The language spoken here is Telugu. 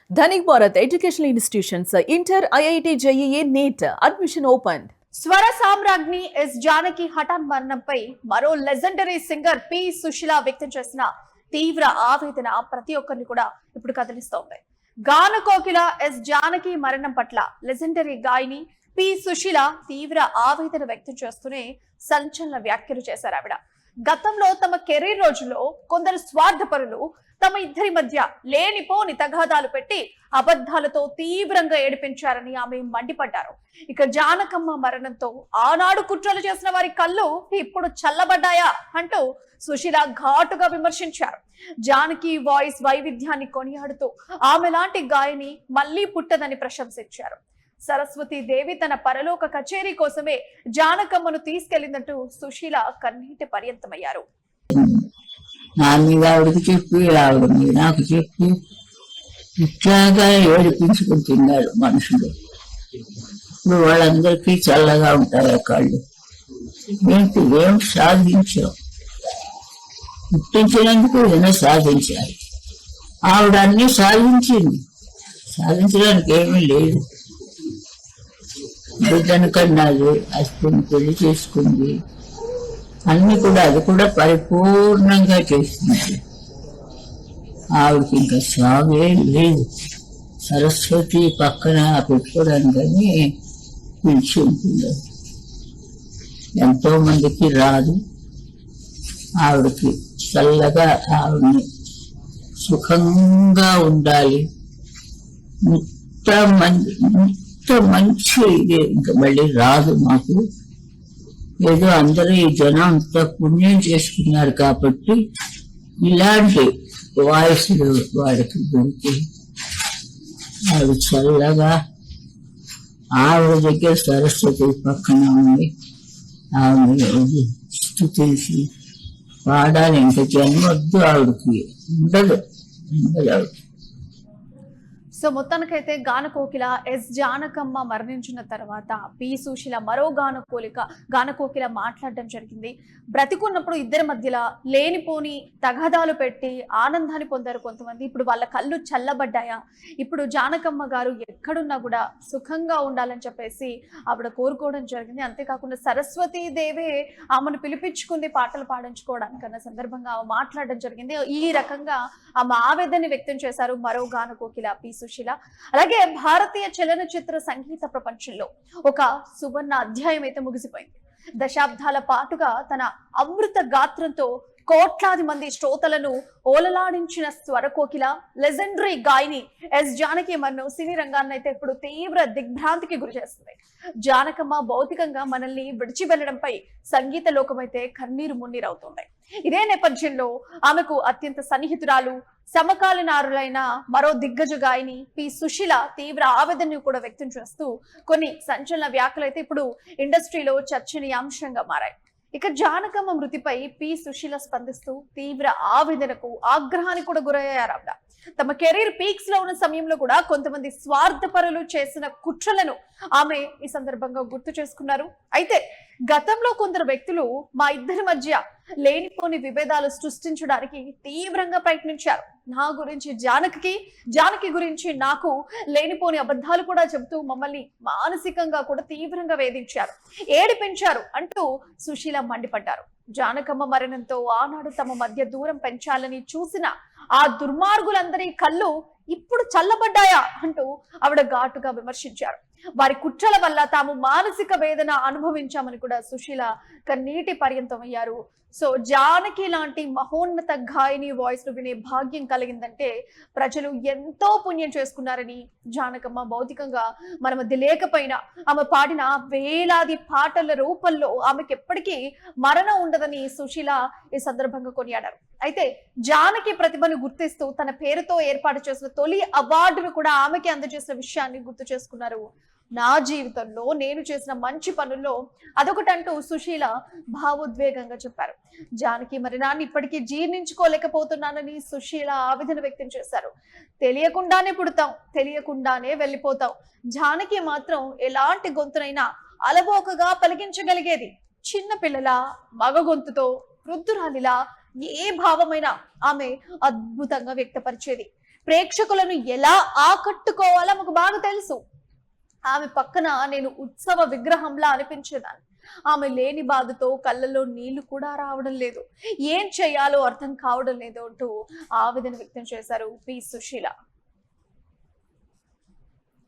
Dhanik Bharat Educational Institutions, Inter, IIT, JEE, NEET, admission opened. స్వర సామ్రాజ్ఞి ఎస్ జానకి హఠాన్ మరణంపై మరో లెజెండరీ సింగర్ పి సుశీల వ్యక్తం చేసిన తీవ్ర ఆవేదన ప్రతి ఒక్కరిని కూడా ఇప్పుడు కదిలిస్తోంది. గాన కోకిల ఎస్ జానకి మరణం పట్ల లెజెండరీ గాయని పి సుశీల తీవ్ర ఆవేదన వ్యక్తం చేస్తూనే సంచలన వ్యాఖ్యలు చేశారు. ఆవిడ గతంలో తమ కెరీర్ రోజుల్లో కొందరు స్వార్థపరులు తమ ఇద్దరి మధ్య లేనిపోని తగాదాలు పెట్టి అబద్ధాలతో తీవ్రంగా ఏడిపించారని ఆమె మండిపడ్డారు. ఇక జానకమ్మ మరణంతో ఆనాడు కుట్రలు చేసిన వారి కళ్ళు ఇప్పుడు చల్లబడ్డాయా అంటూ సుశీల ఘాటుగా విమర్శించారు. జానకి వాయిస్ వైవిధ్యాన్ని కొనియాడుతూ ఆమె లాంటి గాయని మళ్లీ పుట్టదని ప్రశంసించారు. సరస్వతి దేవి తన పరలోక కచేరీ కోసమే జానకమ్మను తీసుకెళ్లిందంటూ సుశీల కన్నీటి పర్యంతమయ్యారు. నా మీద ఆవిడకి చెప్పి ఆవిడ మీద నాకు చెప్పి ఇట్లాగా ఏడిపించుకుంటున్నారు మనుషులు. ఇప్పుడు వాళ్ళందరికీ చల్లగా ఉంటాయి ఆ కాళ్ళు. ఏంటి ఏం సాధించాం? పుట్టించినందుకు ఏదైనా సాధించాలి. ఆవిడ అన్ని సాధించింది, సాధించడానికి ఏమీ లేదు. బిడ్డను కన్నాది, హస్బెండ్ పెళ్లి చేసుకుంది, అన్ని కూడా అది కూడా పరిపూర్ణంగా చేస్తుంది. ఆవిడకి ఇంకా సాగే లేదు. సరస్వతి పక్కన పెట్టుకోవడానికని పిలిచి ఉంటుంది. ఎంతో మందికి రాదు. ఆవిడకి చల్లగా ఆవిడని సుఖంగా ఉండాలి. ఇంత మంచి ఇది ఇంకా మళ్ళీ రాదు మాకు. ఏదో అందరూ ఈ జనం అంత పుణ్యం చేసుకున్నారు కాబట్టి ఇలాంటి వాయిస్లు వాడికి దొరికి ఆవిడ చల్లగా ఆవిడ దగ్గర సరస్వతి పక్కన ఉంది. ఆవిడ స్థుతించి పాడాలి. ఇంకా జన్మొద్దు ఆవిడకి, ఉండదు ఆవిడ. సో మొత్తానికైతే గాన కోకిల ఎస్ జానకమ్మ మరణించిన తర్వాత పి సుశీల మరో గాన కోకిల మాట్లాడడం జరిగింది. బ్రతికున్నప్పుడు ఇద్దరి మధ్యలో లేనిపోని తగాదాలు పెట్టి ఆనందాన్ని పొందారు కొంతమంది. ఇప్పుడు వాళ్ళ కళ్ళు చల్లబడ్డాయా? ఇప్పుడు జానకమ్మ గారు ఎక్కడున్నా కూడా సుఖంగా ఉండాలని చెప్పేసి ఆవిడ కోరుకోవడం జరిగింది. అంతేకాకుండా సరస్వతీ దేవే ఆమెను పిలిపించుకుంది పాటలు పాడించుకోవడానికి అన్న సందర్భంగా ఆమె మాట్లాడడం జరిగింది. ఈ రకంగా ఆమె ఆవేదనని వ్యక్తం చేశారు మరో గాన కోకిల పి సుశీల. అలాగే భారతీయ చలనచిత్ర సంగీత ప్రపంచంలో ఒక సువర్ణ అధ్యాయం అయితే ముగిసిపోయింది. దశాబ్దాల పాటుగా తన అమృత గాత్రంతో కోట్లాది మంది శ్రోతలను ఓలలాడించిన స్వరకోకిల లెజెండరీ గాయని ఎస్ జానకి మరణం సినీ రంగాన్ని అయితే ఇప్పుడు తీవ్ర దిగ్భ్రాంతికి గురి చేస్తుంది. జానకమ్మ భౌతికంగా మనల్ని విడిచి వెళ్లడంపై సంగీత లోకమైతే కన్నీరు మున్నీరవుతుంది. ఇదే నేపథ్యంలో ఆమెకు అత్యంత సన్నిహితురాలు సమకాలీనారులైన మరో దిగ్గజ గాయని పి సుశీల తీవ్ర ఆవేదనను కూడా వ్యక్తం చేస్తూ కొన్ని సంచలన వ్యాఖ్యలు అయితే ఇప్పుడు ఇండస్ట్రీలో చర్చనీయాంశంగా మారాయి. ఇక జానకమ్మ మృతిపై పి సుశీల స్పందిస్తూ తీవ్ర ఆవేదనకు ఆగ్రహానికి కూడా గురయ్యారు. ఆవిడ తమ కెరీర్ పీక్స్ లో ఉన్న సమయంలో కూడా కొంతమంది స్వార్థపరులు చేసిన కుట్రలను ఆమె ఈ సందర్భంగా గుర్తు చేసుకున్నారు. అయితే గతంలో కొందరు వ్యక్తులు మా ఇద్దరి మధ్య లేనిపోని విభేదాలు సృష్టించడానికి తీవ్రంగా ప్రయత్నించారు. నా గురించి జానకి గురించి నాకు లేనిపోని అబద్ధాలు కూడా చెబుతూ మమ్మల్ని మానసికంగా కూడా తీవ్రంగా వేధించారు, ఏడిపించారు అంటూ సుశీల మండిపడ్డారు. జానకమ్మ మరణంతో ఆనాడు తమ మధ్య దూరం పెంచాలని చూసిన ఆ దుర్మార్గులందరి కళ్ళు ఇప్పుడు చల్లబడ్డాయా అంటూ ఆవిడ ఘాటుగా విమర్శించారు. వారి కుట్రల వల్ల తాము మానసిక వేదన అనుభవించామని కూడా సుశీల కన్నీటి పర్యంతమయ్యారు. సో జానకి లాంటి మహోన్నత గాయని వాయిస్ ను వినే భాగ్యం కలిగిందంటే ప్రజలు ఎంతో పుణ్యం చేసుకున్నారని, జానకమ్మ భౌతికంగా మన మధ్య లేకపోయినా ఆమె పాడిన వేలాది పాటల రూపంలో ఆమెకి ఎప్పటికీ మరణం ఉండదని సుశీల ఈ సందర్భంగా కొనియాడారు. అయితే జానకి ప్రతిభను గుర్తిస్తూ తన పేరుతో ఏర్పాటు చేసిన తొలి అవార్డును కూడా ఆమెకి అందజేసిన విషయాన్ని గుర్తు చేసుకున్నారు. నా జీవితంలో నేను చేసిన మంచి పనుల్లో అదొకటంటూ సుశీల భావోద్వేగంగా చెప్పారు. జానకి మరణాన్ని ఇప్పటికీ జీర్ణించుకోలేకపోతున్నానని సుశీల ఆవేదన వ్యక్తం చేశారు. తెలియకుండానే పుడతాం, తెలియకుండానే వెళ్ళిపోతాం. జానకి మాత్రం ఎలాంటి గొంతునైనా అలవోకగా పలికించగలిగేది. చిన్న పిల్లల మగ గొంతుతో వృద్ధురాలిలా ఏ భావమైనా ఆమె అద్భుతంగా వ్యక్తపరిచేది. ప్రేక్షకులను ఎలా ఆకట్టుకోవాలో మాకు బాగా తెలుసు. ఆమె పక్కన నేను ఉత్సవ విగ్రహంలా అనిపించేదాన్ని. ఆమె లేని బాధతో కళ్ళలో నీళ్లు కూడా రావడం లేదు, ఏం చేయాలో అర్థం కావడం లేదు అంటూ ఆవేదన వ్యక్తం చేశారు పి. సుశీల.